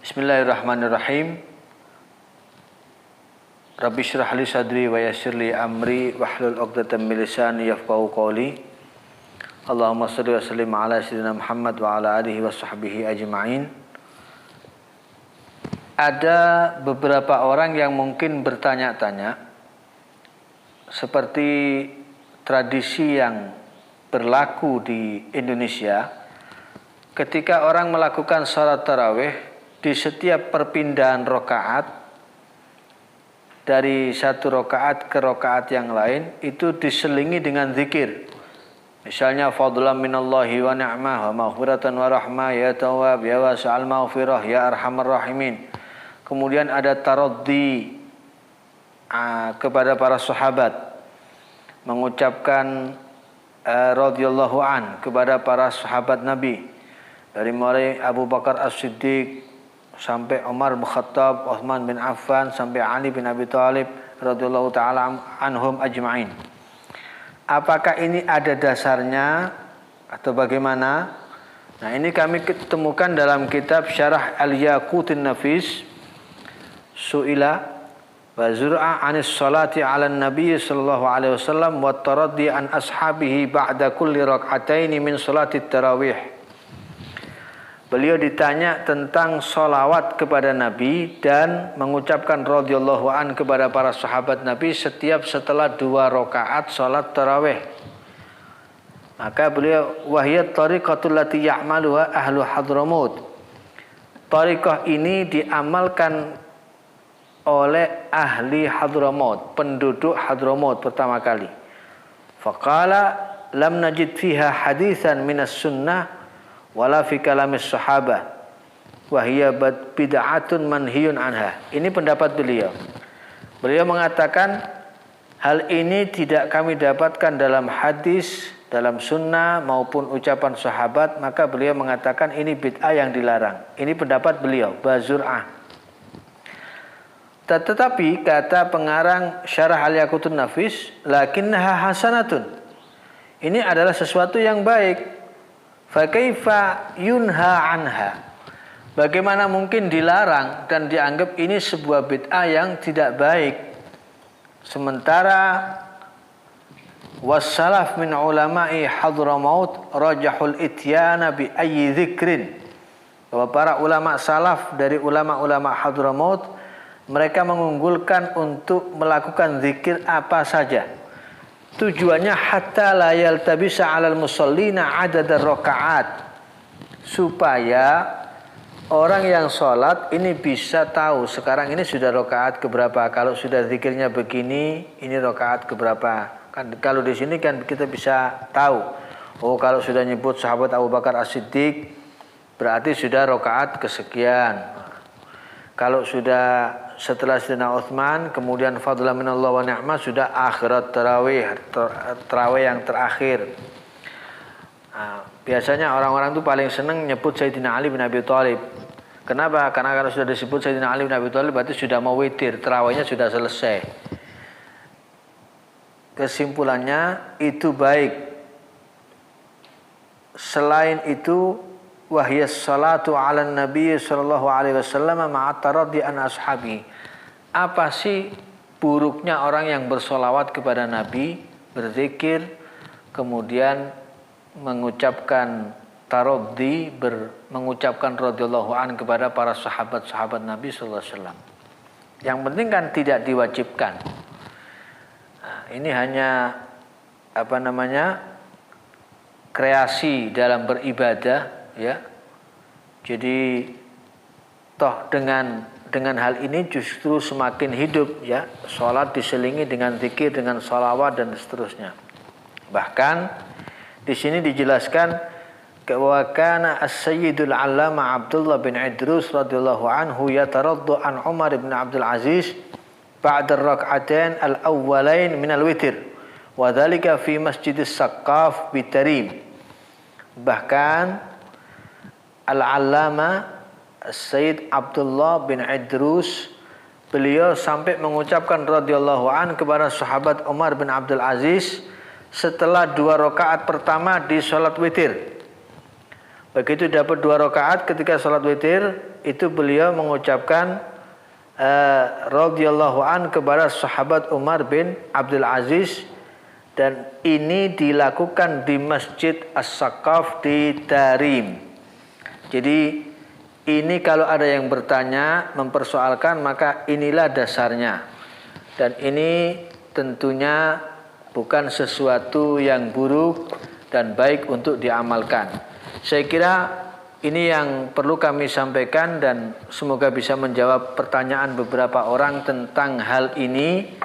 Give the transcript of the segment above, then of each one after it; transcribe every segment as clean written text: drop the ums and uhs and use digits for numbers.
Bismillahirrahmanirrahim. Rabbi shrah li sadri wa yassir li amri wahlul 'uqdatam min lisani yafqahu qawli. Allahumma shalli wa sallim ala sayyidina Muhammad wa ala alihi wa sahbihi ajma'in. Ada beberapa orang yang mungkin bertanya-tanya seperti tradisi yang berlaku di Indonesia ketika orang melakukan salat tarawih. Di setiap perpindahan rokaat dari satu rokaat ke rokaat yang lain itu diselingi dengan zikir. Misalnya fadlan minallahi wa ni'mah wa maghfiratan wa rahmah ya tawwab ya wasi'al maghfirah ya arhamar rahimin. Kemudian ada taraddi kepada para sahabat, mengucapkan radhiyallahu an kepada para sahabat Nabi, dari mulai Abu Bakar As-Siddiq sampai Umar bin Khattab, Utsman bin Affan, sampai Ali bin Abi Thalib radhiyallahu taala anhum ajma'in. Apakah ini ada dasarnya atau bagaimana? Nah, ini kami ketemukan dalam kitab Syarah Al-Yaqutin Nafis, Su'ila wa zur'a 'anis salati 'alan nabiy sallallahu alaihi wasallam wa taraddi an ashabihi ba'da kulli rak'ataini min salati tarawih. Beliau ditanya tentang sholawat kepada Nabi dan mengucapkan radhiyallahu an kepada para sahabat Nabi setiap setelah 2 rakaat sholat tarawih. Maka beliau, wahiyat tariqatul lati ya'maluha ahlu Hadramut. Tariqah ini diamalkan oleh ahli Hadramut, penduduk Hadramut pertama kali. Faqala lam najid fiha haditsan minas sunnah wala fi kalamis sahabah wa hiya bid'atun manhiyun anha. Ini pendapat beliau. Beliau mengatakan hal ini tidak kami dapatkan dalam hadis, dalam sunnah maupun ucapan sahabat, maka beliau mengatakan ini bid'ah yang dilarang. Ini pendapat beliau, Bazur'ah. Tetapi kata pengarang Syarah Al-Yaqutun Nafis, lakinnaha hasanatun. Ini adalah sesuatu yang baik. Fa kaifa yunha anha? Bagaimana mungkin dilarang dan dianggap ini sebuah bid'ah yang tidak baik? Sementara wassalaf min ulama'i Hadramaut rajahul ityana bi ayyi dzikrin. Bahwa para ulama salaf dari ulama-ulama Hadramaut, mereka mengunggulkan untuk melakukan zikir apa saja. Tujuannya hatta la yaltabisa 'alal musallina 'adad rakaat, supaya orang yang sholat ini bisa tahu sekarang ini sudah rakaat keberapa. Kalau sudah zikirnya begini, ini rakaat keberapa. Kan kalau di sini kan kita bisa tahu. Oh, kalau sudah nyebut sahabat Abu Bakar As-Siddiq berarti sudah rakaat kesekian. Kalau sudah setelah Sayyidina Utsman, kemudian fadlan minallah wa ni'mah, sudah akhirat tarawih yang terakhir. Nah, biasanya orang-orang itu paling senang nyebut Sayyidina Ali bin Abi Thalib. Kenapa? Karena kalau sudah disebut Sayyidina Ali bin Abi Thalib berarti sudah mau witir, tarawihnya sudah selesai. Kesimpulannya itu baik. Selain itu, wahyas salatu 'alan nabiy sallallahu alaihi wasallam ma'a taraddi an ashabi. Apa sih buruknya orang yang bersolawat kepada Nabi, berzikir, kemudian mengucapkan taraddi, mengucapkan radhiyallahu an kepada para sahabat-sahabat Nabi sallallahu alaihi wasallam. Yang penting kan tidak diwajibkan. Nah, ini hanya kreasi dalam beribadah. Ya, jadi toh dengan hal ini justru semakin hidup, ya. Sholat diselingi dengan zikir, dengan sholawat dan seterusnya. Bahkan di sini dijelaskan bahwa kana as-sayyidul 'allama Abdullah bin Idrus radhiyallahu anhu yataraddu an Umar bin Abdul Aziz ba'da ar-rak'atain al-awwalain min al-witr wa dhalika fi Masjidis Saqqaf bi Tarim. Bahkan Al-Allama Sayyid Abdullah bin Idrus, beliau sampai mengucapkan radhiyallahu an kepada sahabat Umar bin Abdul Aziz setelah 2 rakaat pertama di salat witir. Begitu dapat 2 rakaat ketika salat witir, itu beliau mengucapkan radhiyallahu an kepada sahabat Umar bin Abdul Aziz, dan ini dilakukan di Masjid As-Saqaf di Tarim. Jadi ini kalau ada yang bertanya, mempersoalkan, maka inilah dasarnya. Dan ini tentunya bukan sesuatu yang buruk dan baik untuk diamalkan. Saya kira ini yang perlu kami sampaikan dan semoga bisa menjawab pertanyaan beberapa orang tentang hal ini.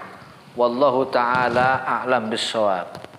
Wallahu ta'ala a'lam bissawab.